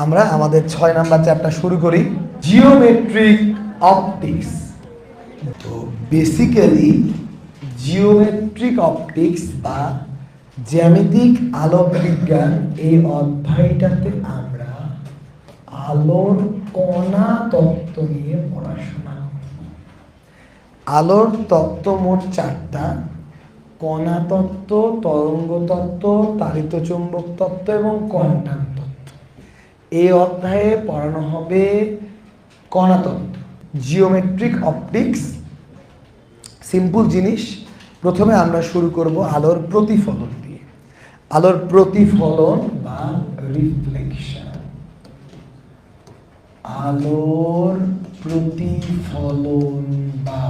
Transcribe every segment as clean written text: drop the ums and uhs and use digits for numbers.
আমরা আমাদের 6 number chapter শুরু করি, জিওমেট্রিক অপটিক্স। তো বেসিক্যালি জিওমেট্রিক অপটিক্স বা জ্যামিতিক আলোক বিজ্ঞান এই অধ্যায়টাতে আমরা আলোর কণা তত্ত্ব নিয়ে পড়াশোনা করব। আলোর তত্ত্ব মোট 4টা: কণা তত্ত্ব, তরঙ্গ তত্ত্ব, তাড়িত চুম্বক তত্ত্ব এবং কোয়ান্টাম তত্ত্ব। এই অধ্যায়ে পড়ানো হবে কণা তত্ত্ব, জিওমেট্রিক অপটিক্স। সিম্পল জিনিস। প্রথমে আমরা শুরু করব আলোর প্রতিফলন দিয়ে। আলোর প্রতিফলন বা রিফ্লেকশন। আলোর প্রতিফলন বা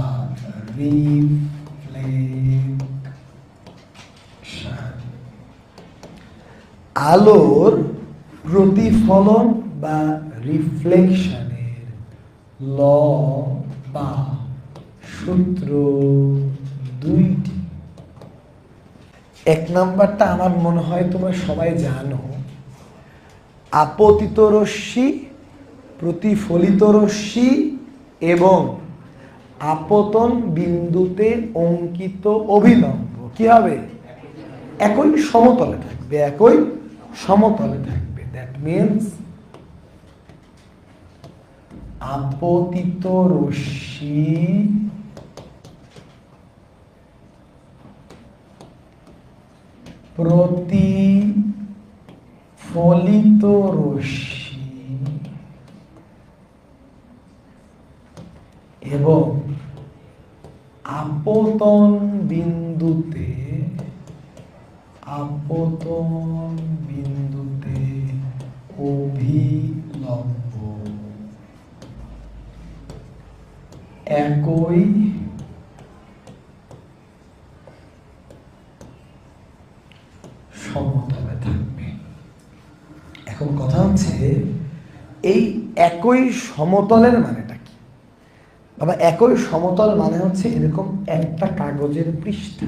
রিফ্লেকশন। আলোর প্রতিফলন বা রিফ্লেকশনের ল বা সূত্র 2টি। 1 নাম্বারটা আমার মনে হয় তোমরা সবাই জানো, আপতিত রশ্মি, প্রতিফলিত রশ্মি এবং আপতন বিন্দুতে অঙ্কিত অভিলম্ব কি হবে? একই সমতলে থাকবে, একই সমতলে থাকবে। দ্যাট মিন্স আপতিত রশ্মি প্রতিফলিত রশ্মি এবং আপতন বিন্দুতে অভিলম্ব একই সমতলে থাকবে। এখন কথা হচ্ছে এই একই সমতলের মানেটা কি? বাবা, একই সমতল মানে হচ্ছে এরকম একটা কাগজের পৃষ্ঠা,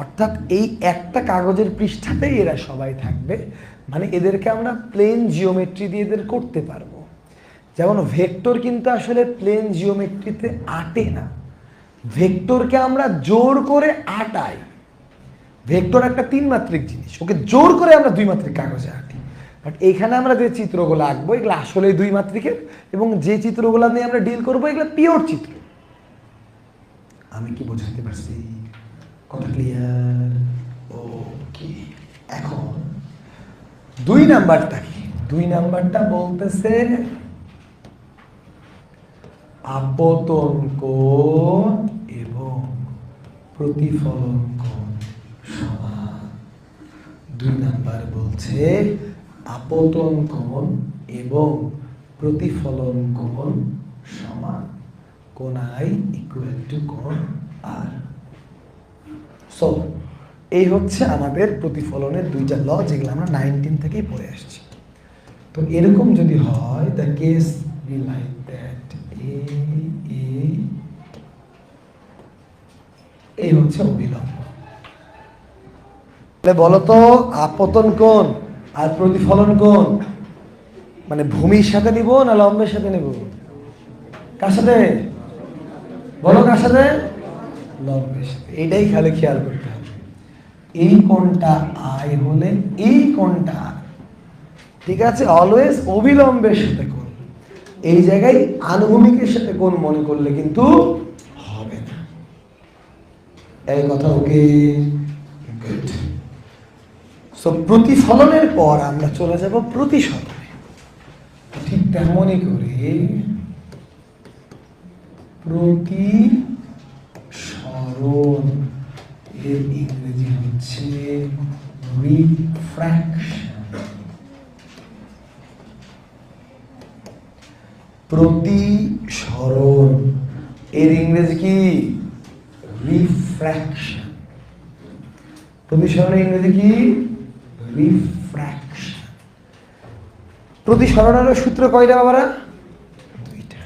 অর্থাৎ এই একটা কাগজের পৃষ্ঠাতেই এরা সবাই থাকবে। মানে এদেরকে আমরা প্লেন জিওমেট্রি দিয়ে এদের করতে পারবো। যেমন ভেক্টর কিন্তু আসলে প্লেন জিওমেট্রিতে আটে না, ভেক্টরকে আমরা জোর করে আটাই। ভেক্টর একটা 3 মাত্রিক জিনিস, ওকে জোর করে আমরা 2 মাত্রিক কাগজে আঁটি। বাট এইখানে আমরা যে চিত্রগুলো আঁকবো এগুলো আসলে 2 মাত্রিকের, এবং যে চিত্রগুলো নিয়ে আমরা ডিল করবো এগুলো পিওর চিত্র। আমি কি বোঝাতে পারছি? কথা ক্লিয়ার? ওকে। এখন 2 নাম্বারটা কি? 2 নাম্বারটা বলতেছে আপতন কোণ এবং প্রতিফলন কোণ সমান। 2 নাম্বার বলছে আপতন কোণ এবং প্রতিফলন কোণ সমান। কোণ আই ইকুয়াল টু কোণ আর। সো এই হচ্ছে আমাদের প্রতিফলনের 2টা ল, যেগুলো আমরা 19 থেকেই পড়ে আসছি। তো এরকম যদি হয়, the case be like that, এই হচ্ছে অভিলম্ব। বলো তো, আপতন কোণ আর প্রতিফলন কোণ মানে ভূমির সাথে নিব না লম্বের সাথে নিব? কার সাথে বলো? কার সাথে? লম্বের সাথে। এইটাই খালি খেয়াল করতে হবে। এই কোণটা আই হলে এই কোণটা, ঠিক আছে, অলওয়েজ অবিলম্বের সাথে কোণ। এই জায়গায় আনুভূমিকের সাথে কোণ মনে করলে কিন্তু হবে না। এই কথা ওকে? গুড। সো প্রতিফলনের পর আমরা চলে যাব প্রতিসরণে। ঠিক তেমনই করে প্রতিসরণ এর ইংরেজি হচ্ছে রিফ্র্যাকশন। প্রতিসরণ এর ইংরেজি কি? রিফ্র্যাকশন। প্রতিসরণের ইংরেজি কি? রিফ্র্যাকশন। প্রতিসরণের সূত্র কয়টা বাবারা? 2টা।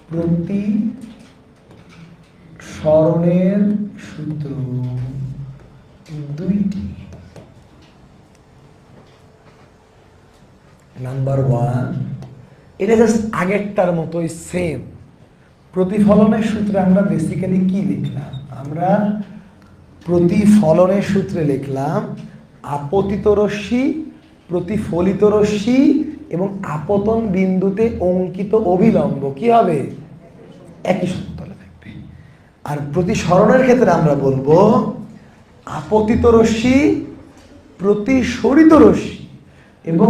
প্রতিসরণের সূত্র 2টি। নাম্বার ওয়ান, এটা জাস্ট আগেরটার মতোই সেম। প্রতিফলনের সূত্রে আমরা বেসিক্যালি কি লিখলাম? আমরা প্রতিফলনের সূত্রে লিখলাম আপতিত রশ্মি, প্রতিফলিত রশ্মি এবং আপতন বিন্দুতে অঙ্কিত অভিলম্ব কি হবে? একই সমতলে থাকবে। আর প্রতিসরণের ক্ষেত্রে আমরা বলবো আপতিত রশ্মি, প্রতিসরিত রশ্মি এবং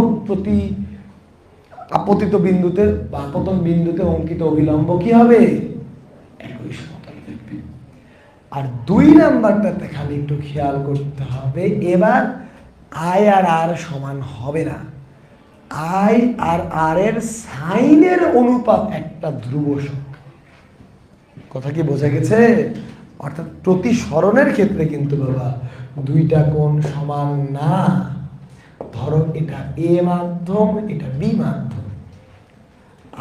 আপতিত বিন্দুতে বা আপতন বিন্দুতে অঙ্কিত অভিলম্ব কি হবে? একই সমতলে থাকবে। আর 2 নাম্বারটাতে খালি একটু খেয়াল করতে হবে, এবার আই আর আর সমান হবে না। আই আর আর এর সাইনের অনুপাত একটা ধ্রুব সংখ্যা। কথা কি বোঝা গেছে? অর্থাৎ প্রতিসরণের ক্ষেত্রে কিন্তু বাবা 2টা কোণ সমান না। ধরো এটা এ মাধ্যম, এটা বি মাধ্যম,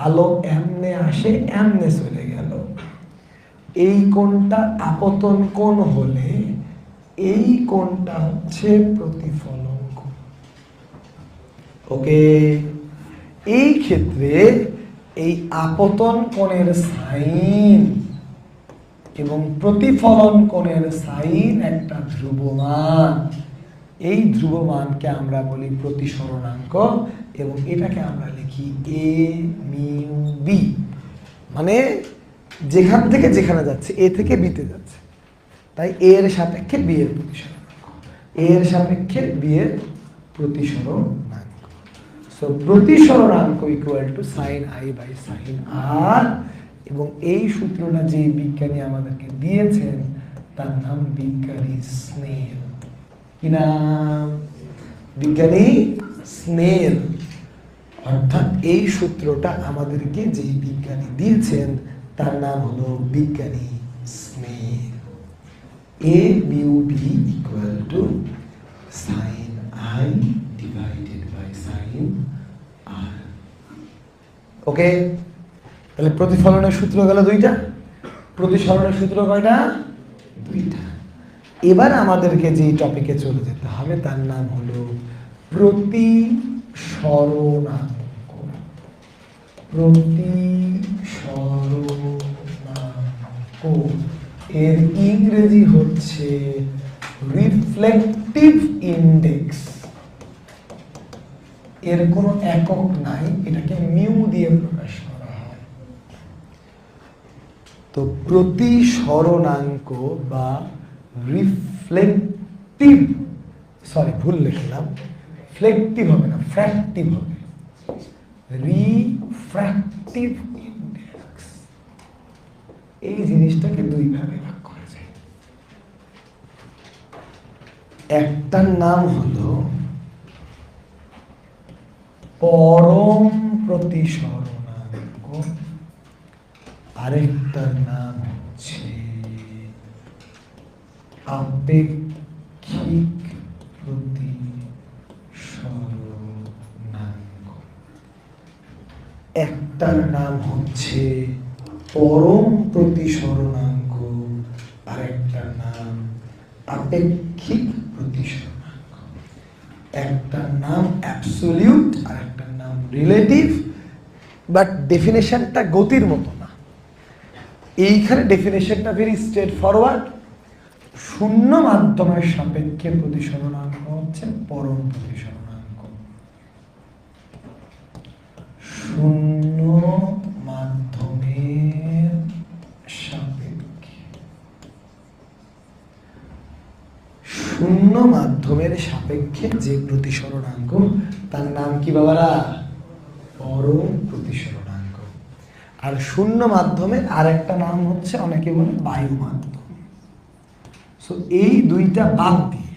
আলো এমনে আসে এমনে চলে গেল, এই কোণটা আপতন কোণ হলে এই কোণটা হচ্ছে প্রতিফলন কোণ। ওকে, এই ক্ষেত্রে এই আপতন কোণের সাইন এবং প্রতিফলন কোণের সাইন একটা ধ্রুবমান। এই ধ্রুবমানকে আমরা বলি প্রতিসরণাঙ্ক এবং এটাকে আমরা লিখি এ মিউ বি। মানে যেখান থেকে যেখানে যাচ্ছে, এ থেকে বিতে যাচ্ছে, তাই এর সাপেক্ষে বি এর প্রতিসরণাঙ্ক, এর সাপেক্ষে বি এর প্রতিসরণাঙ্ক। সো প্রতিসরণাঙ্ক equal to sine i by sine r. এবং এই সূত্রটা যে বিজ্ঞানী আমাদেরকে দিয়েছেন তার নাম বিজ্ঞানী স্নেল। কি নাম? বিজ্ঞানী স্নেল। অর্থাৎ এই সূত্রটা আমাদেরকে যে বিজ্ঞানী দিয়েছেন তার নাম হলো বিজ্ঞানী Snell. A mu B equal to sine i divided by sine r. Okay, তাহলে প্রতিফলনের সূত্র গেল 2টা, প্রতিসরণের সূত্র কয়টা? 2টা। এবার আমাদেরকে যে টপিকে চলে যেতে হবে তার নাম হলো প্রতিসরণাঙ্ক। প্রতিসরণাঙ্ক এর ইংরেজি হচ্ছে রিফ্লেকটিভ ইন্ডেক্স। এর কোনো একক নাই, এটাকে মিউ দিয়ে প্রকাশ করা হয়। তো প্রতিসরণাঙ্ক বা রিফ্লেকটিভ, সরি ভুল লিখলাম, ফ্লেকটিভ হবে না, ফ্র্যাকটিভ হবে, রিফ্র্যাকটিভ ইন্ডেক্স। এই জিনিসটাকে 2 ভাগে ভাগ করা যায়। একটার নাম হলো পরম প্রতিসরণাঙ্ক, আরেকটার নাম হচ্ছে আপেক্ষিক প্রতিসরণাঙ্ক। একটার নাম হচ্ছে পরম প্রতিসরণাঙ্ক, আরেকটার নাম আপেক্ষিক প্রতিসরণাঙ্ক। একটার নাম অ্যাবসলিউট আর একটার নাম রিলেটিভ। বাট ডেফিনেশনটা গতির মতো না, এইখানে ডেফিনেশনটা ভেরি স্ট্রেট ফরওয়ার্ড। শূন্য মাধ্যমের সাপেক্ষে প্রতিসরণাঙ্ক হচ্ছে পরম প্রতিসরণাঙ্ক। শূন্য মাধ্যমের সাপেক্ষে, শূন্য মাধ্যমের সাপেক্ষে যে প্রতিসরণাঙ্ক তার নাম কি বাবারা? পরম প্রতিসরণাঙ্ক। আর শূন্য মাধ্যমের আরেকটা নাম হচ্ছে অনেকে বলে বায়ু মাধ্যম। সো এই 2টা বাদ দিয়ে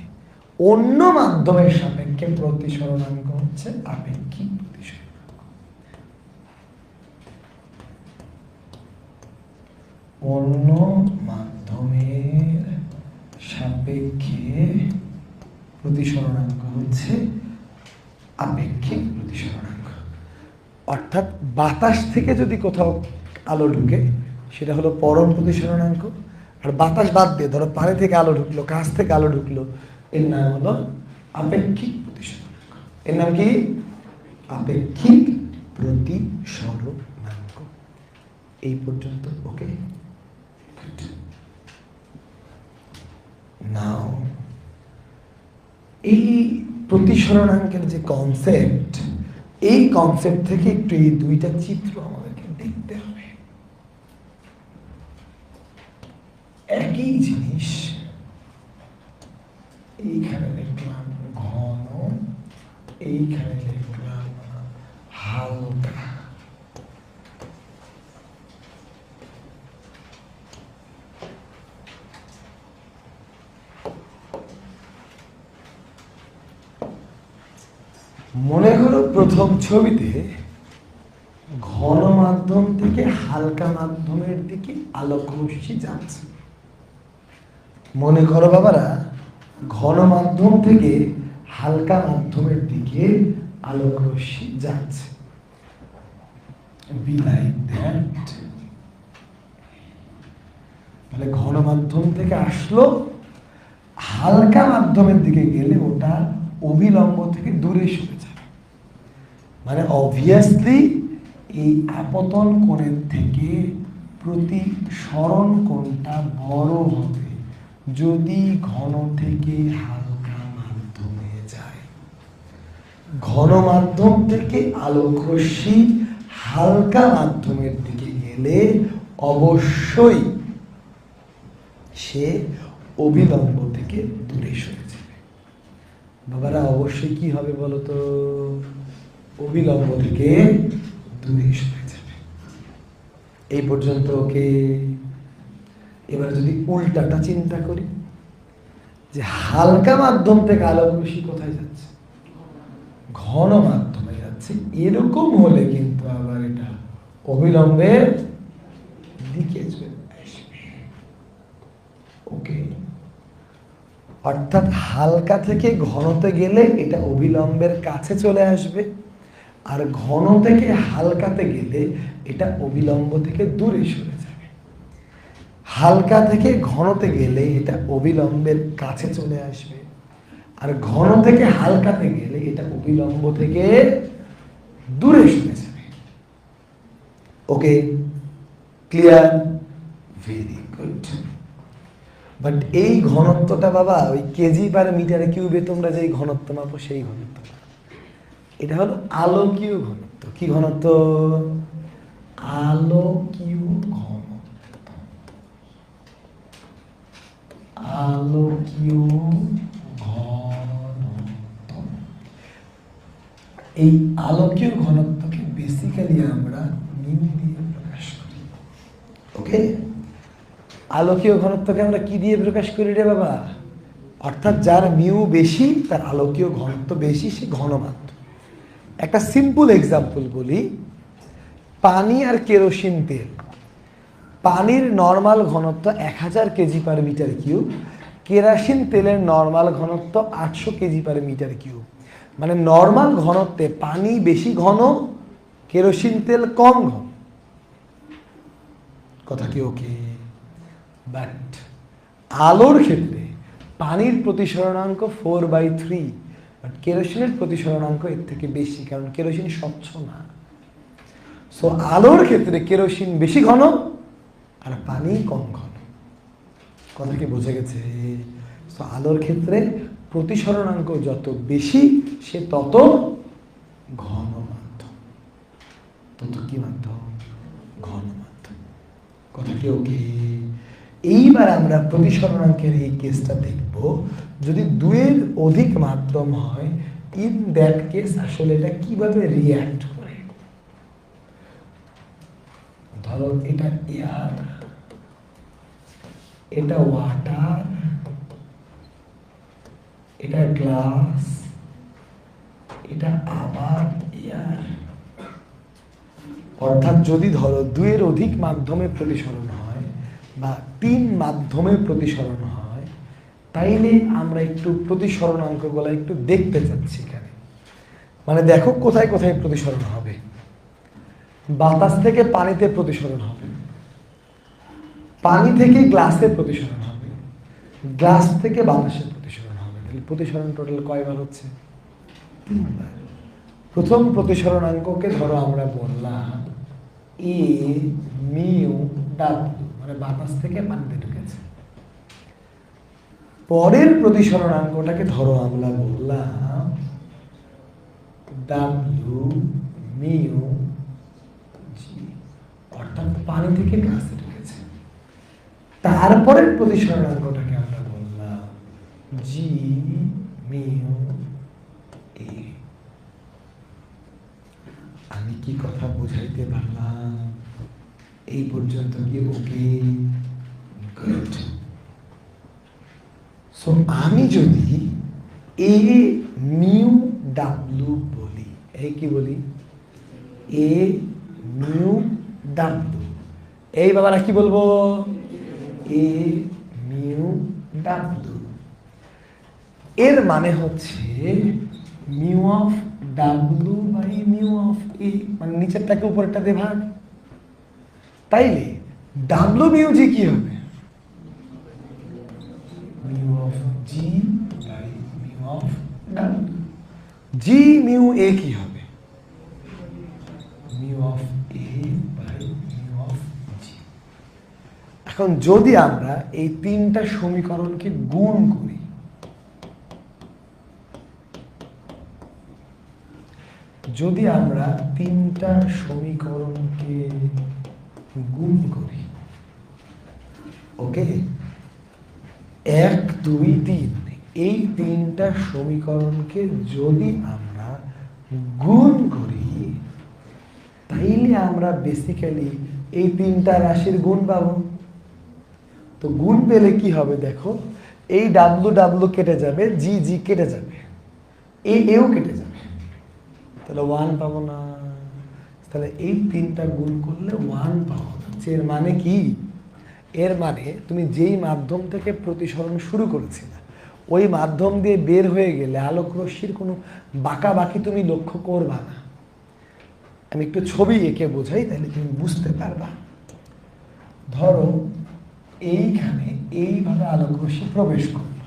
অন্য মাধ্যমের সাপেক্ষে প্রতিসরণাঙ্ক হচ্ছে আপেক্ষিক প্রতিসরণাঙ্ক। অন্য মাধ্যমের সাপেক্ষে প্রতিসরণাঙ্ক হচ্ছে আপেক্ষিক প্রতিসরণাঙ্ক। অর্থাৎ বাতাস থেকে যদি কোথাও আলো ঢুকে সেটা হলো পরম প্রতিসরণাঙ্ক, আর বাতাস বাদ দিয়ে ধরো পানি থেকে আলো ঢুকলো, কাঁচ থেকে আলো ঢুকলো, এর নাম হলো আপেক্ষিক প্রতিসরণাঙ্ক। এর নাম কি? আপেক্ষিক প্রতিসরণাঙ্ক। এই পর্যন্ত ওকে? নাও এই প্রতিসরণাঙ্কের যে কনসেপ্ট, এই কনসেপ্ট থেকে একটু এই দুইটা চিত্র আমাদেরকে দেখতে হবে। একই জিনিস এইখানে লিখলাম ঘন, এইখানে লিখলাম হালকা। মনে করো প্রথম ছবিতে ঘন মাধ্যম থেকে হালকা মাধ্যমের দিকে আলোক রশ্মি যাচ্ছে। মনে করো বাবারা ঘন মাধ্যম থেকে হালকা মাধ্যমের দিকে আলোক রশ্মি যাচ্ছে। Be like that. তাহলে ঘন মাধ্যম থেকে আসলো, হালকা মাধ্যমের দিকে গেলে ওটা অভিলম্ব থেকে দূরে সরে যাবে। মানে অবভিয়াসলি এই আপতন কোণের থেকে প্রতিসরণ কোণটা বড় হবে যদি ঘন থেকে হালকা মাধ্যমে যায়। ঘন মাধ্যম থেকে আলোক রশ্মি হালকা মাধ্যমের দিকে গেলে অবশ্যই সে অভিলম্ব থেকে দূরে সরে যাবে। বাবারা অবশ্যই কি হবে বলতো? অভিলম্ব থেকে দূরে সরে যাবে। এই পর্যন্ত ওকে? এবার যদি উল্টাটা চিন্তা করি, যে হালকা মাধ্যম থেকে আলোক রশ্মি কোথায় যাচ্ছে? ঘন মাধ্যমে যাচ্ছে। এরকম হলে কিন্তু আবার এটা অবিলম্বের দিকে চলে আসবে। ওকে, অর্থাৎ হালকা থেকে ঘনতে গেলে এটা অবিলম্বের কাছে চলে আসবে, আর ঘন থেকে হালকাতে গেলে এটা অবিলম্ব থেকে দূরে সরে যাবে। হালকা থেকে ঘনতে গেলে এটা অবিলম্বের কাছে চলে আসবে, আর ঘন থেকে হালকাতে গেলে এটা অবিলম্ব থেকে দূরে সরে যাবে। ওকে, ক্লিয়ার? Very good. বাট এই ঘনত্বটা বাবা ওই কেজি পার মিটার কিউবে তোমরা যেই ঘনত্ব মাপো সেই ঘনত্ব, এটা হলো আলোকীয় ঘনত্ব। কি ঘনত্ব? আলোকীয় ঘনত্ব। আলোকীয় ঘনত্ব। এই আলোকীয় ঘনত্বকে বেসিক্যালি আমরা মিউ দিয়ে প্রকাশ করি। ওকে, আলোকীয় ঘনত্বকে আমরা কি দিয়ে প্রকাশ করি রে বাবা? অর্থাৎ যার মিউ বেশি তার আলোকীয় ঘনত্ব বেশি, সে ঘনমাত্র। একটা সিম্পল এক্সাম্পল বলি, পানি আর কেরোসিন তেল। পানির নর্মাল ঘনত্ব 1000 KG per metre cube, kerosene তেলের নর্মাল ঘনত্ব 800 কেজি পার মিটার কিউব। মানে নর্মাল ঘনত্বে পানি বেশি ঘন, কেরোসিন তেল কম ঘন। কথা কি ওকে? বাট আলোর ক্ষেত্রে পানির প্রতিসরণাঙ্ক 4/3, বাট কেরোসিনের প্রতিসরণাঙ্ক এর থেকে বেশি, কারণ কেরোসিন স্বচ্ছ না। সো আলোর ক্ষেত্রে কেরোসিন বেশি ঘন আর পানি কম ঘন। কথা কি বোঝা গেছে? সো আলোর ক্ষেত্রে প্রতিসরণাঙ্ক যত বেশি সে তত ঘন মাধ্যম। তত কি মাধ্যম? ঘন মাধ্যম। কথা কি ওকে? এইবার আমরা প্রতিসরণাঙ্কের এই কেসটা দেখব। যদি দুয়ের অধিক মাধ্যম হয়, ইন দ্যাট কেস আসলে এটা কিভাবে রিঅ্যাক্ট করে। ধরো এটা এয়ার, এটা ওয়াটার, এটা গ্লাস, এটা আবার এয়ার। অর্থাৎ যদি ধরো দুয়ের অধিক মাধ্যমে প্রতিসরণ হয় বা 3 মাধ্যমে প্রতিসরণ হয়, তাইলে আমরা একটু প্রতিসরণাঙ্কগুলো একটু দেখতে চাচ্ছি এখানে। মানে দেখো কোথায় কোথায় প্রতিসরণ হবে। বাতাস থেকে পানিতে প্রতিসরণ হবে, পানি থেকে গ্লাসে প্রতিসরণ হবে, গ্লাস থেকে বাতাসে প্রতিসরণ হবে। তাহলে প্রতিসরণ টোটাল কয়বার হচ্ছে? 3 বার। প্রথম প্রতিসরণাঙ্ককে ধরো আমরা বললাম এ মিউ ডাব্লিউ, মানে বাতাস থেকে পানিতে ঢুকেছে। পরের প্রতিসরণাঙ্কটাকে ধরো আমরা বললাম ডাব্লিউ মিউ জি, অর্থাৎ পানি থেকে গ্লাসে ঢুকেছে। তারপরের প্রতিসরণাঙ্কটাকে আমরা বললাম জি মিউ এ। আমি কি কথা বুঝাইতে পারলাম? এই পর্যন্ত কি ওকে? গুড। সো আমি যদি এ মিউ ডাব্লিউ বলি, এই কি বলি? A mu W. এই বাবারা কি বলবো? A mu W. এর মানে হচ্ছে mu of W by mu of A, মানে নিচেরটাকে উপরেরটা দিয়ে ভাগ। তাইলে ডাব্লিউ মিউ জি কি হবে? Mu of G by mu of W. G mu A কি হবে? Mu of A by mu of G. এখন যদি আমরা এই তিনটা সমীকরণকে গুণ করি, যদি আমরা তিনটা সমীকরণকে গুণ করি, ওকে, 1 2 3, এই তিনটা সমীকরণকে যদি আমরা গুণ করি, তাইলে আমরা বেসিক্যালি এই তিনটা রাশির গুণ পাবো। তো গুণ পেলে কি হবে দেখো, এই ডাব্লু ডাব্লু কেটে যাবে, জি জি কেটে যাবে, এও কেটে যাবে, তাহলে 1 পাবো না। তাহলে এই তিনটা গুণ করলে 1 পাবো না। এর মানে কি? এর মানে তুমি যেই মাধ্যম থেকে প্রতিসরণ শুরু করেছিলে, ওই মাধ্যম দিয়ে বের হয়ে গেলে আলোক রশ্মির কোনো বাঁকা বাকি তুমি লক্ষ্য করবা না। আমি একটু ছবি এঁকে বোঝাই, তাহলে তুমি বুঝতে পারবা। ধরো এইখানে এইভাবে আলোক রশ্মি প্রবেশ করলো,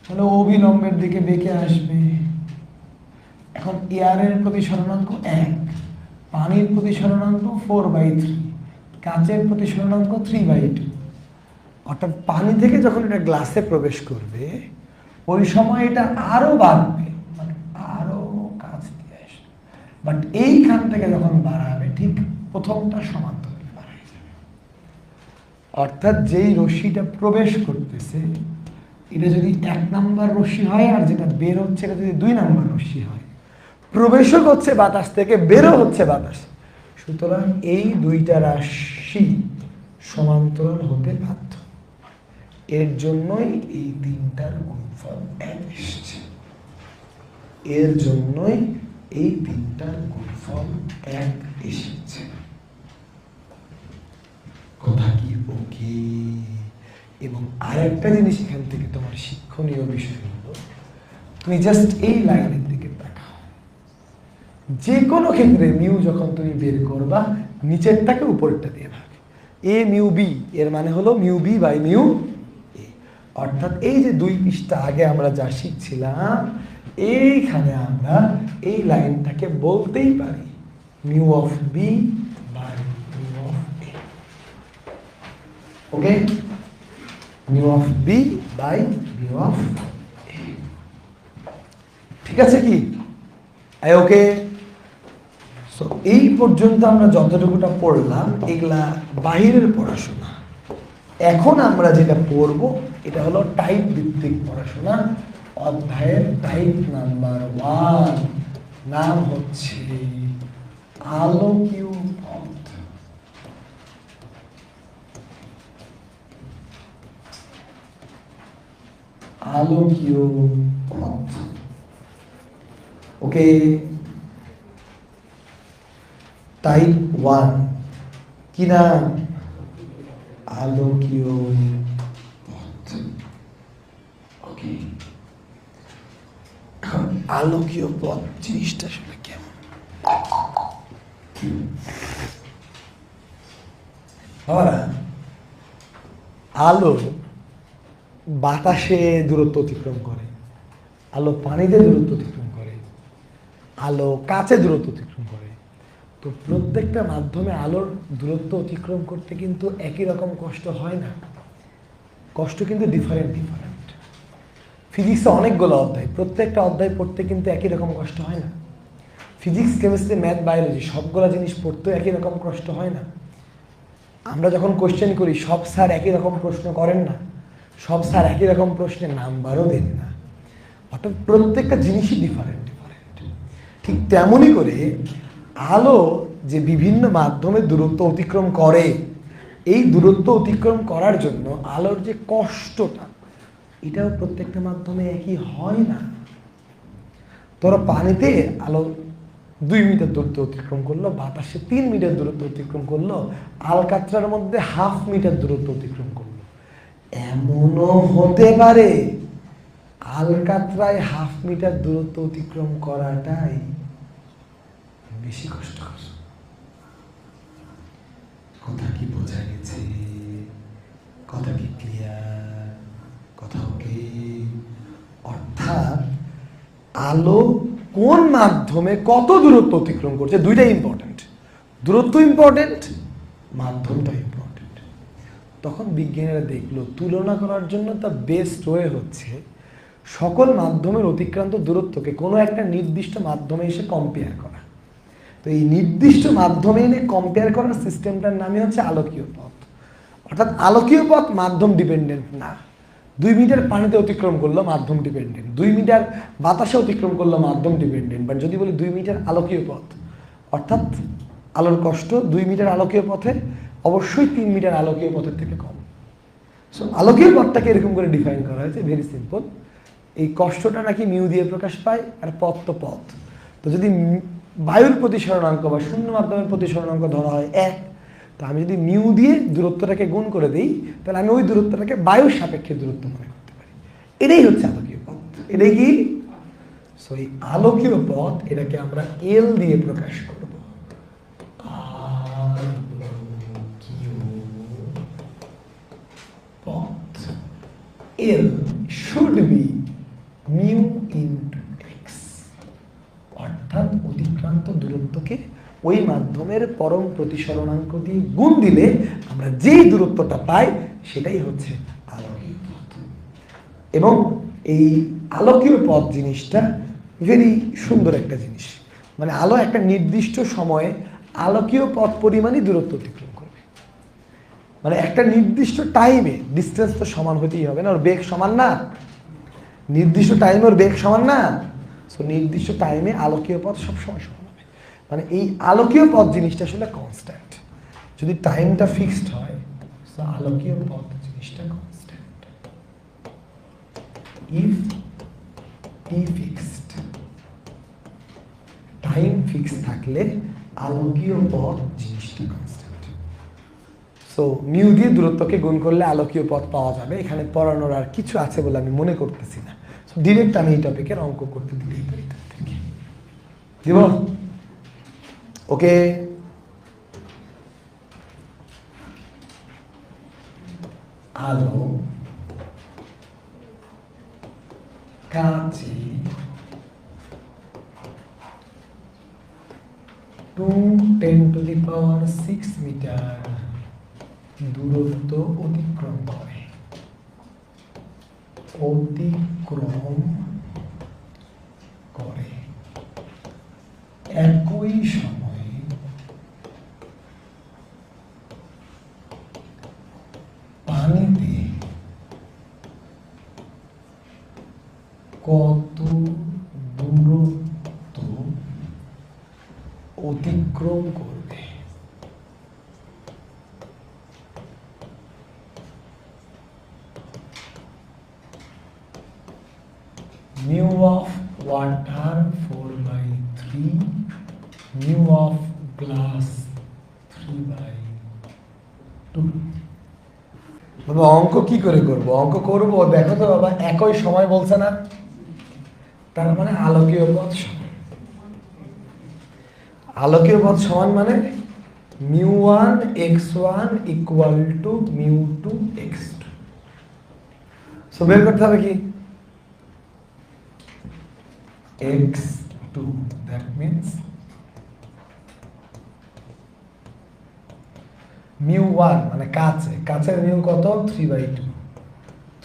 তাহলে অবিলম্বের দিকে বেঁকে আসবে। এখন এয়ারের প্রতিসরণাঙ্ক 1, পানির প্রতিসরণাঙ্ক 4/3, কাঁচের প্রতিসরণাঙ্ক 3/2। অর্থাৎ পানি থেকে যখন এটা গ্লাসে প্রবেশ করবে, ওই সময় এটা আরো বাড়বে, মানে আরো কাছ দিয়ে আসবে। বাট এইখান থেকে যখন বাড়াবে, ঠিক প্রথমটা সমান্তরালে বাড়াই যাবে। অর্থাৎ যেই রশ্মিটা প্রবেশ করতেছে, এটা যদি 1 নাম্বার রশ্মি হয়, আর যেটা বের হচ্ছে এটা যদি 2 নাম্বার রশ্মি হয়, প্রবেশও হচ্ছে বাতাস থেকে, বেরও হচ্ছে বাতাস। সুতরাং এই দুইটা রাশি সমান্তরাল হতে বাধ্য। এর জন্যই এই তিনটার গুণফল 1 এসেছে। এর জন্যই এই তিনটার গুণফল 1 এসেছে। কথা কি ওকে? এবং আরেকটা জিনিস এখান থেকে তোমার শিক্ষণীয় বিষয় হলো, তুমি জাস্ট এই লাইনের দিকে তাকাও। যে কোনো ক্ষেত্রে মিউ যখন তুমি বের করবা, নিচেরটাকে উপরেরটা দিয়ে ভাগ। এ মিউ বি, এর মানে হলো mu B by mu A. অর্থাৎ এই যে 2 পৃষ্ঠা আগে আমরা যা শিখছিলাম, এইখানে আমরা এই লাইনটাকে বলতেই পারি mu of B by mu of A. Okay, mu of B by mu of A. ঠিক আছে কি? ওকে। সো এই পর্যন্ত আমরা যতটুকুটা পড়লাম, এগুলা বাহিরের পড়াশোনা। এখন আমরা যেটা পড়ব, এটা হলো টাইপ ভিত্তিক পড়াশোনা। অধ্যায়ের টাইপ নাম্বার 1, নাম হচ্ছে আলোকীয় পথ। আলোকীয় পথ। ওকে, টাইপ 1 কি নাম? আলোকীয় পথ। ওকে, আলোকীয় পথ জিনিসটা আসলে কেমন? আলো বাতাসে দূরত্ব অতিক্রম করে, আলো পানিতে দূরত্ব অতিক্রম করে, আলো কাছে দূরত্ব অতিক্রম করে। তো প্রত্যেকটা মাধ্যমে আলোর দূরত্ব অতিক্রম করতে কিন্তু একই রকম কষ্ট হয় না, কষ্ট কিন্তু ডিফারেন্ট। ফিজিক্সে অনেকগুলো অধ্যায়, প্রত্যেকটা অধ্যায় পড়তে কিন্তু একই রকম কষ্ট হয় না। ফিজিক্স, কেমিস্ট্রি, ম্যাথ, বায়োলজি সবগুলো জিনিস পড়তেও একই রকম কষ্ট হয় না। আমরা যখন কোশ্চেন করি সব স্যার একই রকম প্রশ্ন করেন না, সব স্যার একই রকম প্রশ্নের নাম্বারও দেন না, অর্থাৎ প্রত্যেকটা জিনিসই ডিফারেন্ট। ঠিক তেমনই করে আলো যে বিভিন্ন মাধ্যমে দূরত্ব অতিক্রম করে, এই দূরত্ব অতিক্রম করার জন্য আলোর যে কষ্টটা, এটাও প্রত্যেকটা মাধ্যমে একই হয় না। তোরা পানিতে আলো 2 মিটার দূরত্ব অতিক্রম করলো, বাতাসে 3 মিটার দূরত্ব অতিক্রম করলো, আলকাতরার মধ্যে 1/2 মিটার দূরত্ব অতিক্রম করলো। এমনও হতে পারে আলকাতরায় 1/2 মিটার দূরত্ব অতিক্রম করাটাই বেশি কষ্টকর। কথা কি বোঝা গেছে? কথা কি ক্লিয়ার? কথা ওকে? অর্থাৎ আলো কোন মাধ্যমে কত দূরত্ব অতিক্রম করছে, দুইটাই ইম্পর্টেন্ট। দূরত্ব ইম্পর্টেন্ট, মাধ্যমটা ইম্পর্টেন্ট। তখন বিজ্ঞানীরা দেখলো তুলনা করার জন্য তা বেস্ট ওয়ে হচ্ছে সকল মাধ্যমের অতিক্রান্ত দূরত্বকে কোনো একটা নির্দিষ্ট মাধ্যমে এসে কম্পেয়ার করা। তো এই নির্দিষ্ট মাধ্যমে এনে কম্পেয়ার করার সিস্টেমটার নামই হচ্ছে আলোকীয় পথ। অর্থাৎ আলোকীয় পথ মাধ্যম ডিপেন্ডেন্ট না। 2 মিটার পানিতে অতিক্রম করলো মাধ্যম ডিপেন্ডেন্ট, 2 মিটার বাতাসে অতিক্রম করলো মাধ্যম ডিপেন্ডেন্ট। বাট যদি বলি 2 মিটার আলোকীয় পথ, অর্থাৎ আলোর কষ্ট 2 মিটার আলোকীয় পথে অবশ্যই 3 মিটার আলোকীয় পথের থেকে কম। সো আলোকীয় পথটাকে এরকম করে ডিফাইন করা হয়েছে, ভেরি সিম্পল। এই কষ্টটা নাকি মিউ দিয়ে প্রকাশ পায়, আর পথ তো পথ। তো যদি বায়ুর প্রতিসরণাঙ্ক বা শূন্য মাধ্যমের প্রতিসরণাঙ্ক ধরা হয় 1, তো আমি যদি মিউ দিয়ে দূরত্বটাকে গুণ করে দিই, তাহলে আমি ওই দূরত্বটাকে বায়ুর সাপেক্ষে দূরত্ব মনে করতে পারি। এটাই হচ্ছে আলোকীয় পথ। এটাই কি? সো এই আলোকীয় পথ, এটাকে আমরা এল দিয়ে প্রকাশ করব। পথ L should be mu into X, অর্থাৎ অতিক্রান্ত দূরত্বকে ওই মাধ্যমের পরম প্রতিসরণাঙ্ক দিয়ে গুণ দিলে আমরা যেই দূরত্বটা পাই সেটাই হচ্ছে আলোকীয় পথ। এবং এই আলোকীয় পথ জিনিসটা ভেরি সুন্দর একটা জিনিস। মানে আলো একটা নির্দিষ্ট সময়ে আলোকীয় পথ পরিমাণই দূরত্ব অতিক্রম করবে। মানে একটা নির্দিষ্ট টাইমে, ডিস্টেন্স তো সমান হতেই হবে না, ওর বেগ সমান না, নির্দিষ্ট টাইমে ওর বেগ সমান না। সো নির্দিষ্ট টাইমে আলোকীয় পথ সবসময় সমান হবে। মানে এই আলোকীয় পথ জিনিসটা আসলে কনস্ট্যান্ট। যদি টাইমটা ফিক্সড হয়, সো আলোকীয় পথ জিনিসটা constant. If T fixed, time fix থাকলে আলোকীয় পথ জিনিসটা কনস্ট্যান্ট। সো মিউ দিয়ে দূরত্বকে গুণ করলে আলোকীয় পথ পাওয়া যাবে। এখানে পড়ানোর আর কিছু আছে বলে আমি মনে করতেছি না। ডিরেক্ট আমি এই টপিকের অঙ্ক করতে দিলেই পারি। দিব? ওকে, আলো কাছে 2×10⁶ মিটার দূরত্ব অতিক্রম করে। একই সময়ে পানিতে কত দূরত্ব অতিক্রম করবে? mu of water 4/3, mu of glass 3/2। বাবা অঙ্ক কি করে করব? অঙ্ক করব, দেখো তো বাবা একই সময় বলছে না, তার মানে আলোকীয় পথ সমান। আলোকীয় পথ সমান মানে μ1 x1 = μ2 x2। সো বের করতে হবে কি? x2 দ্যাট মিনস μ1 মানে কাছের মিউ কত 3/2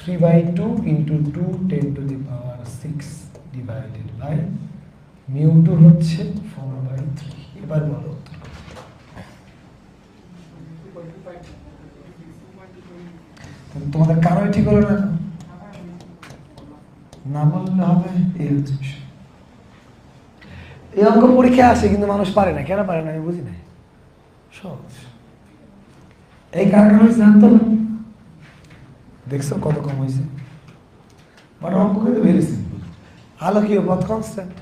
3/2 ইন্টু 2 10⁶ ডিভাইডেড বাই μ2 হচ্ছে 4/3। এবার বলো তোমাদের কারোই ঠিক হলো না, না বললে হবে। এই হচ্ছে এই অঙ্ক পরীক্ষা আসে কিন্তু মানুষ পারে না, কেন পারে না আমি বুঝি না। সহজ এই কারণে হয়েছে জানতো না, দেখছো কত কম হয়েছে, বাট অঙ্ক কিন্তু ভেরি সিম্পল। আলোকীয় পথ কনস্ট্যান্ট,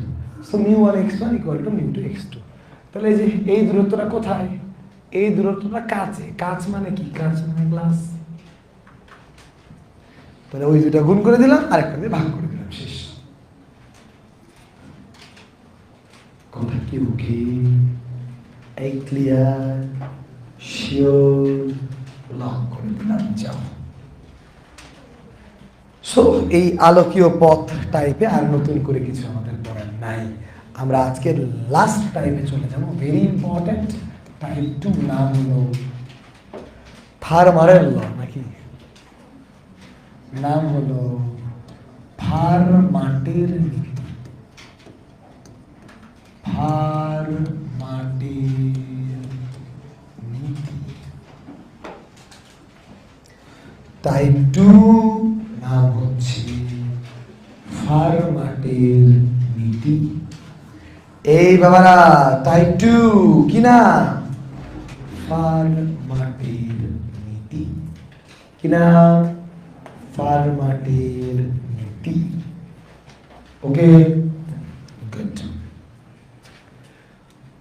সো μ1 x1 = μ2 x2। তাহলে এই যে এই দূরত্বটা কোথায়, এই দূরত্বটা কাছে, কাছ মানে কি, কাছ মানে গ্লাস। তাহলে ওই দুটা গুণ করে দিলাম, আরেকটা দিয়ে ভাগ করে দিলাম, শেষ। কথা কি ওকে, এই ক্লিয়ার, শিওর, লক করে দিলাম, যাও। সো এই আলোকীয় পথ টাইপে আর নতুন করে কিছু আমাদের পড়ার নাই। আমরা আজকের লাস্ট টাইপে চলে যাবো, ভেরি ইম্পর্টেন্ট টাইপ 2, নাম হলো ফার্মারের ল, নাকি নাম হলো ফার্মাটের নীতি। ফার্মাটের নীতি টাইপ 2, নাম হচ্ছে ফার্মাটের নীতি। এই বাবারা টাইপ 2 কি না, ফার্মাটের নীতি, কি না, ফার্মাটের নীতি। Okay good.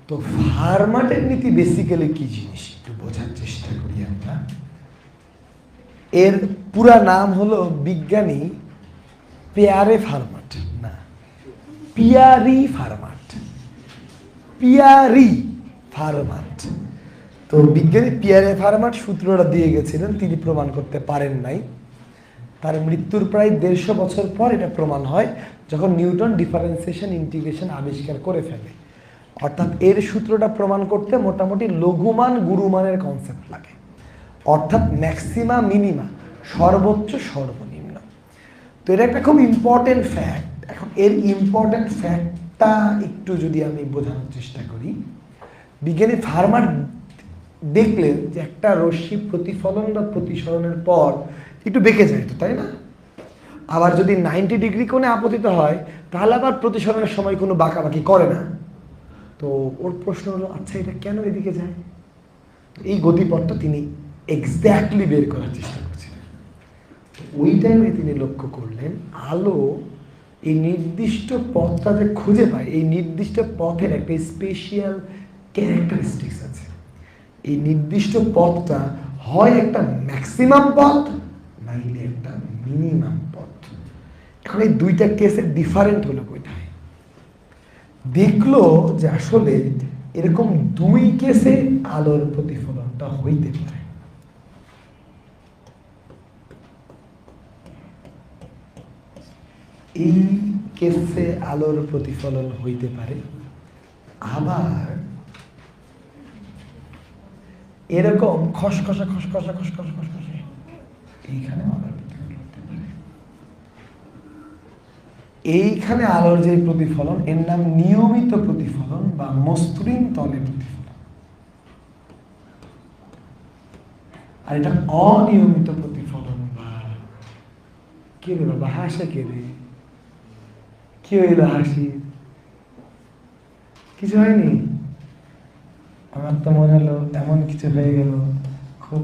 তো ফার্মাটের নীতি বেসিক্যালি কি জিনিস একটু বোঝার চেষ্টা করি আমরা। এর পুরা নাম হলো বিজ্ঞানী পিয়ারে ফার্মাট, না পিয়ারি ফার্মাট, পিয়ারি ফার্মাট। তো বিজ্ঞানী পিয়ারে ফার্মাট সূত্রটা দিয়ে গেছিলেন, তিনি প্রমাণ করতে পারেন নাই। তার মৃত্যুর প্রায় 150 বছর পর এটা প্রমাণ হয়, যখন নিউটন ডিফারেন্সিয়েশন ইন্টিগ্রেশন আবিষ্কার করে ফেলে। অর্থাৎ এর সূত্রটা প্রমাণ করতে মোটামুটি লঘুমান গুরুমানের কনসেপ্ট লাগে, অর্থাৎ ম্যাক্সিমা মিনিমা, সর্বোচ্চ সর্বনিম্ন। তো এটা একটা খুব ইম্পর্টেন্ট ফ্যাক্ট। এখন এর ইম্পর্টেন্ট ফ্যাক্টটা একটু যদি আমি বোঝানোর চেষ্টা করি, বিজ্ঞানী ফার্মার দেখলেন যে একটা রশ্মি প্রতিফলন বা প্রতিসরণের পর একটু বেঁকে যায়, তো তাই না? আবার যদি 90 ডিগ্রি কোণে আপতিত হয় তাহলে আবার প্রতিসরণের সময় কোনো বাঁকাবাকি করে না। তো ওর প্রশ্ন হলো, আচ্ছা এটা কেন এদিকে যায়? এই গতিপথটা তিনি এক্স্যাক্টলি বের করার চেষ্টা করছিলেন। ওই টাইমে তিনি লক্ষ্য করলেন আলো এই নির্দিষ্ট পথটা যে খুঁজে পায়, এই নির্দিষ্ট পথের একটা স্পেশাল ক্যারেক্টারিস্টিক্স আছে। এই নির্দিষ্ট পথটা হয় একটা ম্যাক্সিমাম পথ, নাইলে একটা মিনিমাম পথ। এখন এই দুইটা কেসের ডিফারেন্ট হলো কোথায়? দেখলো যে আসলে এরকম দুই কেসে আলোর প্রতিফলনটা হইতে পারে। এই কেসে আলোর প্রতিফলন হইতে পারে, আবার এরকম খসখসা খসখসা খসখসা খসখসে এইখানে আলোর প্রতিফলন হতে পারে। এইখানে আলোর যে প্রতিফলন, এর নাম নিয়মিত প্রতিফলন বা মসৃণ তলে প্রতিফলন। আর এটা অনিয়মিত প্রতিফলন বা কে রে বাবা হাসে, কে রে, কি হইল হাসি? কিছু হয়নি? আমার তো মনে হলো এমন কিছু হয়ে গেল, খুব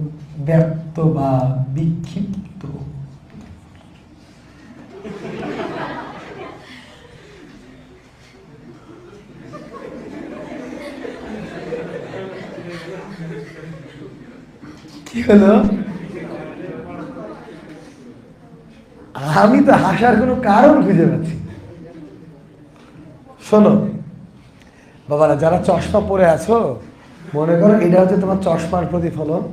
ব্যক্ত বা বিক্ষিপ্ত। কি হলো? আমি তো হাসার কোনো কারণ খুঁজে পাচ্ছি। শোনো বাবারা, যারা চশমা পরে আছো, মনে করো এটা হচ্ছে তোমার চশমার প্রতিফলন,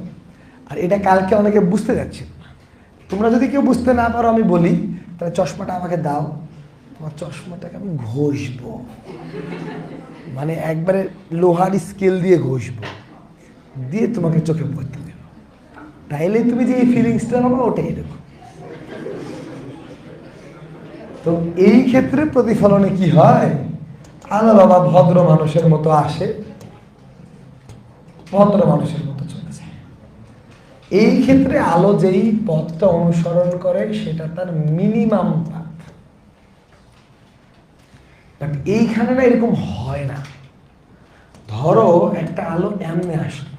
আর এটা কালকে অনেকে বুঝতে যাচ্ছে না। তোমরা যদি কেউ বুঝতে না পারো আমি বলি, তাহলে চশমাটা আমাকে দাও, তোমার চশমাটাকে আমি ঘষবো, মানে একবারে লোহার স্কেল দিয়ে ঘষবো, দিয়ে তোমাকে চোখে পড়তে দেবো, তাইলে তুমি যে এই ফিলিংসটা পাবো ওটাই এরকম। তো এই ক্ষেত্রে প্রতিফলনে কি হয়, আলো বাবা ভদ্র মানুষের মতো আসে, ভদ্র মানুষের মতো চলে যায়। এই ক্ষেত্রে আলো যেই পথটা অনুসরণ করে সেটা তার মিনিমাম পাথ। বাট এইখানে না এরকম হয় না। ধরো একটা আলো এমনি আসলো,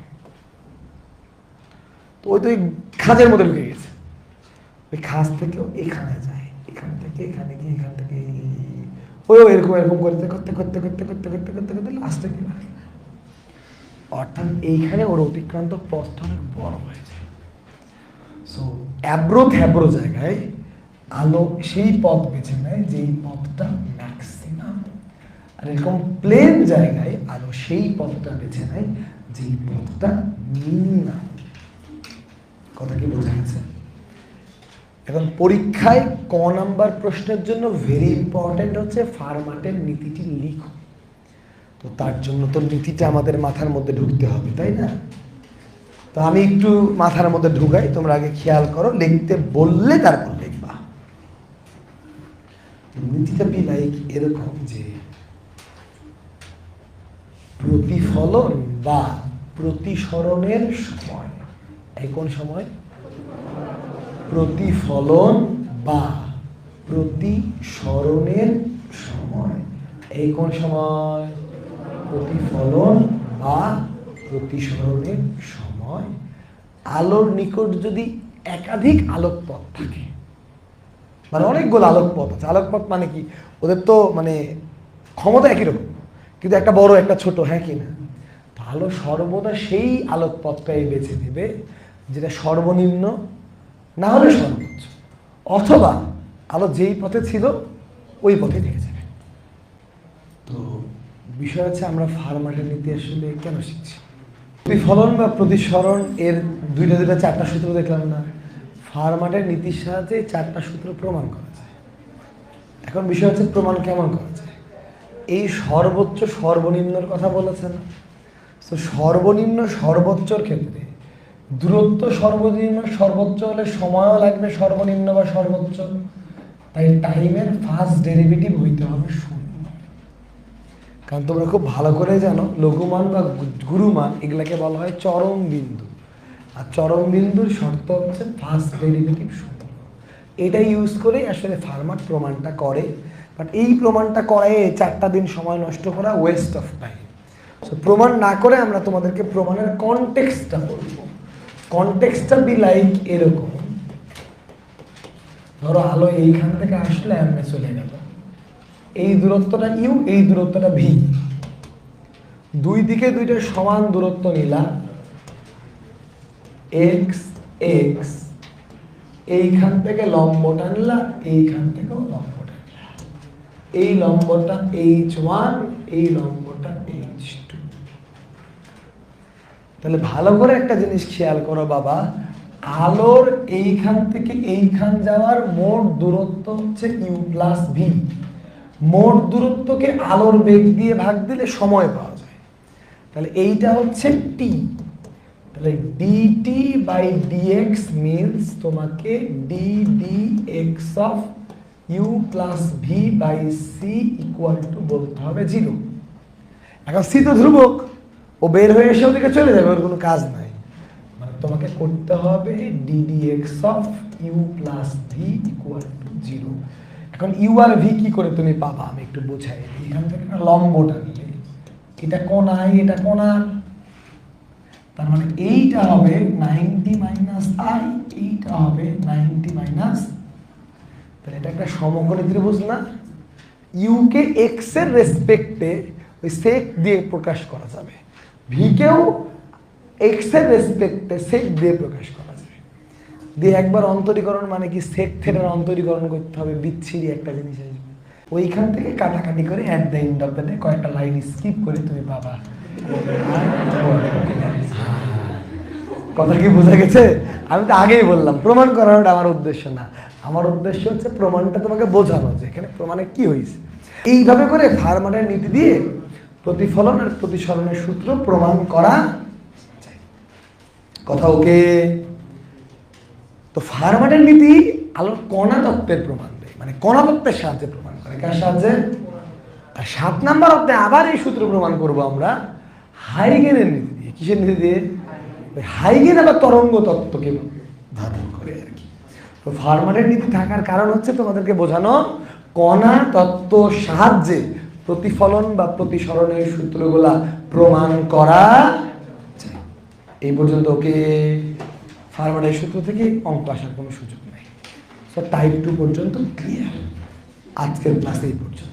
তো ওই তো ওই খাঁজের মধ্যে ঢুকে গেছে, ওই খাঁজ থেকেও এখানে যায়, এখান থেকে এখানে গিয়ে এখান থেকে ওই এরকম এরকম করতে করতে করতে করতে করতে করতে করতে করতে লাস্টে কি হয়, অর্থাৎ এইখানে ওর অতিক্রান্ত পথটা অনেক বড় হয়ে যায়। সো অ্যাব্রো থ্যাব্রো জায়গায় আলো সেই পথ বেছে নেয় যেই পথটা ম্যাক্সিমাম, আর এরকম প্লেন জায়গায় আলো সেই পথটা বেছে নেয় যেই পথটা মিনিমাম। কথা কি বোঝা গেছে? এখন পরীক্ষায় ক নাম্বার প্রশ্নের জন্য ভেরি ইম্পর্টেন্ট হচ্ছে ফার্মাটের নীতিটি লিখো। তো তার জন্য তো নীতিটা আমাদের মাথার মধ্যে ঢুকতে হবে, তাই না? তো আমি একটু মাথার মধ্যে ঢুকাই, তোমরা আগে খেয়াল করো, লিখতে বললে তারপর লিখবা। নীতিটা বি লাইক এরকম যে প্রতিফলন বা প্রতিসরণের সময়, এই কোন সময়? প্রতিফলন বা প্রতিসরণের সময়, এই কোন সময়? প্রতিফলন বা প্রতিসরণের সময়। আলোর নিকট যদি একাধিক আলোক পথ থাকে, মানে অনেকগুলো আলোক পথ আছে, আলোক পথ মানে কি, ওদের তো মানে ক্ষমতা একই রকম, কিন্তু একটা বড় একটা ছোট, হ্যাঁ কি না? আলো সর্বদা সেই আলোক পথটাই বেছে নেবে যেটা সর্বনিম্ন না হলে সর্বোচ্চ, অথবা আলো যেই পথে ছিল ওই পথে নিয়ে যাবে। তো বিষয় হচ্ছে আমরা ফার্মাটের নীতি আসলে কেন শিখছি? প্রতিফলন বা প্রতিসরণ এর দুইটা চারটা সূত্র দেখলাম না? ফার্মাটের নীতির সাহায্যে চারটা সূত্র প্রমাণ করা যায়। এখন বিষয় হচ্ছে প্রমাণ কেমন করা যায়। এই সর্বোচ্চ সর্বনিম্নর কথা বলেছে না? তো সর্বনিম্ন সর্বোচ্চর ক্ষেত্রে দূরত্ব সর্বনিম্ন সর্বোচ্চ হলে সময়ও লাগবে সর্বনিম্ন বা সর্বোচ্চ, তাই টাইমের ফার্স্ট ডেরিভেটিভ হইতে হবে শূন্য। কারণ তোমরা খুব ভালো করে জানো লঘুমান বা গুরুমান এগুলাকে বলা হয় চরম বিন্দু, আর চরম বিন্দুর শর্ত হচ্ছে ফার্স্ট ডেরিভেটিভ শূন্য। এটা ইউজ করেই আসলে ফার্মাট প্রমাণটা করে, বাট এই প্রমাণটা করায় 4টা দিন সময় নষ্ট করা ওয়েস্ট অফ টাইম। সো প্রমাণ না করে আমরা তোমাদেরকে প্রমাণের কনটেক্সটটা বলবো। কনটেক্সটটা বি লাইক এরকম, ধরো আলো এইখান থেকে আসলে এমনি চলে গেল, এই দূরত্বটা ইউ, এই দূরত্বটা ভি, দুই দিকে দুইটা সমান দূরত্ব নিলা, এক্স এক্স, এইখান থেকে লম্ব টানলা, এইখান থেকেও লম্ব টানলা, এই লম্বটা H1, এই লম্বটা H2। তাহলে ভালো করে একটা জিনিস খেয়াল করো বাবা, আলোর এইখান থেকে এইখান যাওয়ার মোট দূরত্ব হচ্ছে ইউ প্লাস ভি। মোট দূরত্বকে আলোর বেগ দিয়ে ভাগ দিলে সময় পাওয়া যায়, তাহলে এইটা হচ্ছে টি। তাহলে ডিটি বাই ডিএক্স মিনস তোমাকে D D X of U plus V by C equal to বলতে হবে 0। এখন সি তো ধ্রুবক, ও বের হয়ে এসে ওদিকে চলে যাবে, ওর কোনো কাজ নাই, মানে তোমাকে করতে হবে D D X of U plus V equal to 0। এখন ইউ আর ভি কি করে তুমি পাবা আমি একটু বোঝাই। এখান থেকে লম্বটা নিলে এটা কোণ আই, এটা কোণ আর, তার মানে এইটা হবে 90 মাইনাস আই, এইটা হবে 90 মাইনাস, তাহলে এটা একটা সমকোণী ত্রিভুজ না? ইউ কে এক্স এর রেসপেক্টে ওই সেক দিয়ে প্রকাশ করা যাবে, ভি কেও এক্স এর রেসপেক্টে সেক দিয়ে প্রকাশ করা যাবে। দিয়ে একবার অন্তরীকরণ মানে কি, সেক থেটার অন্তরীকরণ করতে হবে, বিচ্ছিরি একটা জিনিস আসবে, ওইখান থেকে কাটাকাটি করে at the end of the day কয়েকটা লাইন স্কিপ করে তুমি পাবা। কথা কি বোঝা গেছে? আমি তো আগেই বললাম প্রমাণ করানোটা আমার উদ্দেশ্য না, আমার উদ্দেশ্য হচ্ছে প্রমাণটা তোমাকে বোঝানো যে এখানে প্রমাণে কি হয়েছে। এইভাবে করে ফার্মাটের নীতি দিয়ে প্রতিফলন আর প্রতিসরণের সূত্র প্রমাণ করা যায়। কথা ওকে? তো ফার্মাটের নীতি আলোর কণা তত্ত্বের প্রমাণ দেয়, মানে কণা তত্ত্বের সাহায্যে প্রমাণ করে। কার সাহায্যে? আর 7 নাম্বার অধ্যায়ে আবার এই সূত্র প্রমাণ করব আমরা হাইগেনের নীতি দিয়ে। কিসের নীতি দিয়ে? হাইগেন আবার তরঙ্গ তত্ত্বকে ধারণ করে আর কি। তো ফার্মাটের নীতি থাকার কারণ হচ্ছে তোমাদেরকে বোঝানো কণা তত্ত্ব সাহায্যে প্রতিফলন বা প্রতিসরণের সূত্রগুলা প্রমাণ করা যায়। এই পর্যন্ত ওকে? ফার্মাটের সূত্র থেকে অঙ্ক আসার কোনো সুযোগ নেই। টাইপ 2 পর্যন্ত ক্লিয়ার। আজকের ক্লাসে এই পর্যন্ত।